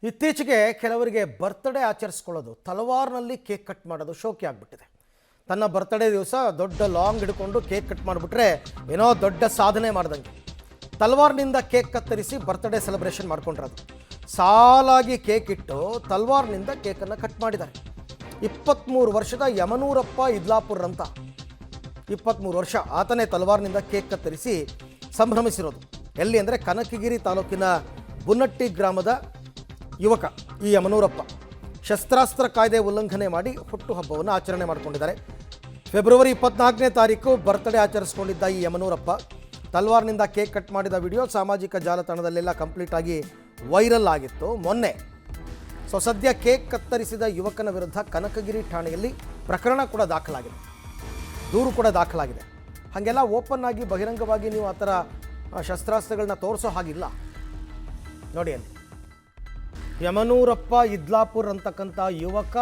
ಇತ್ತೀಚೆಗೆ ಕೆಲವರಿಗೆ birthday ಆಚರಿಸ್ಕೊಳ್ಳೋದು ತಲವಾರ್ನಲ್ಲಿ cake cut ಮಾಡೋದು ಶೋಕಿ ಆಗಿಬಿಟ್ಟಿದೆ. ತನ್ನ ಬರ್ತ್ಡೇ ದಿವಸ ದೊಡ್ಡ ಲಾಂಗ್ ಹಿಡ್ಕೊಂಡು ಕೇಕ್ ಕಟ್ ಮಾಡಿಬಿಟ್ರೆ ಏನೋ ದೊಡ್ಡ ಸಾಧನೆ ಮಾಡ್ದಂಗೆ ತಲವಾರ್ನಿಂದ ಕೇಕ್ ಕತ್ತರಿಸಿ ಬರ್ತ್ಡೇ ಸೆಲೆಬ್ರೇಷನ್ ಮಾಡ್ಕೊಂಡಿರೋದು. ಸಾಲಾಗಿ ಕೇಕ್ ಇಟ್ಟು ತಲವಾರ್ನಿಂದ ಕೇಕನ್ನು ಕಟ್ ಮಾಡಿದ್ದಾರೆ. 23 ವರ್ಷದ ಯಮನೂರಪ್ಪ ಇದ್ಲಾಪುರ್ ಅಂತ 23 ವರ್ಷ ಆತನೇ ತಲವಾರ್ನಿಂದ ಕೇಕ್ ಕತ್ತರಿಸಿ ಸಂಭ್ರಮಿಸಿರೋದು. ಎಲ್ಲಿ ಅಂದರೆ ಕನಕಗಿರಿ ತಾಲೂಕಿನ ಬುನ್ನಟ್ಟಿ ಗ್ರಾಮದ ಯುವಕ ಈ ಯಮನೂರಪ್ಪ ಶಸ್ತ್ರಾಸ್ತ್ರ ಕಾಯ್ದೆ ಉಲ್ಲಂಘನೆ ಮಾಡಿ ಹುಟ್ಟುಹಬ್ಬವನ್ನು ಆಚರಣೆ ಮಾಡಿಕೊಂಡಿದ್ದಾರೆ. ಫೆಬ್ರವರಿ 24ನೇ ತಾರೀಕು ಬರ್ತ್ಡೇ ಆಚರಿಸಿಕೊಂಡಿದ್ದ ಈ ಯಮನೂರಪ್ಪ ತಲ್ವಾರ್ನಿಂದ ಕೇಕ್ ಕಟ್ ಮಾಡಿದ ವಿಡಿಯೋ ಸಾಮಾಜಿಕ ಜಾಲತಾಣದಲ್ಲೆಲ್ಲ ಕಂಪ್ಲೀಟ್ ಆಗಿ ವೈರಲ್ ಆಗಿತ್ತು ಮೊನ್ನೆ. ಸದ್ಯ ಕೇಕ್ ಕತ್ತರಿಸಿದ ಯುವಕನ ವಿರುದ್ಧ ಕನಕಗಿರಿ ಠಾಣೆಯಲ್ಲಿ ಪ್ರಕರಣ ಕೂಡ ದಾಖಲಾಗಿದೆ, ದೂರು ಕೂಡ ದಾಖಲಾಗಿದೆ. ಹಾಗೆಲ್ಲ ಓಪನ್ ಆಗಿ ಬಹಿರಂಗವಾಗಿ ನೀವು ಆ ಥರ ಶಸ್ತ್ರಾಸ್ತ್ರಗಳನ್ನ ತೋರಿಸೋ ಹಾಗಿಲ್ಲ. ನೋಡಿ, ಅಲ್ಲಿ ಯಮನೂರಪ್ಪ ಇದ್ಲಾಪುರ್ ಅಂತಕ್ಕಂಥ ಯುವಕ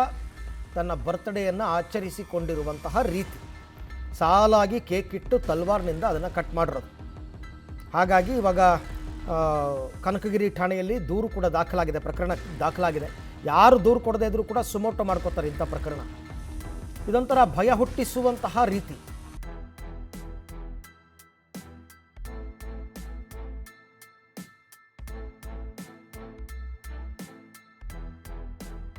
ತನ್ನ ಬರ್ತ್ಡೇಯನ್ನು ಆಚರಿಸಿಕೊಂಡಿರುವಂತಹ ರೀತಿ, ಸಾಲಾಗಿ ಕೇಕ್ ಇಟ್ಟು ತಲ್ವಾರ್ನಿಂದ ಅದನ್ನು ಕಟ್ ಮಾಡಿರೋದು. ಹಾಗಾಗಿ ಇವಾಗ ಕನಕಗಿರಿ ಠಾಣೆಯಲ್ಲಿ ದೂರು ಕೂಡ ದಾಖಲಾಗಿದೆ, ಪ್ರಕರಣ ದಾಖಲಾಗಿದೆ. ಯಾರು ದೂರು ಕೊಡದೇ ಇದ್ರೂ ಕೂಡ ಸುಮೋಟೋ ಮಾಡ್ಕೋತಾರೆ ಇಂಥ ಪ್ರಕರಣ. ಇದೊಂಥರ ಭಯ ಹುಟ್ಟಿಸುವಂತಹ ರೀತಿ.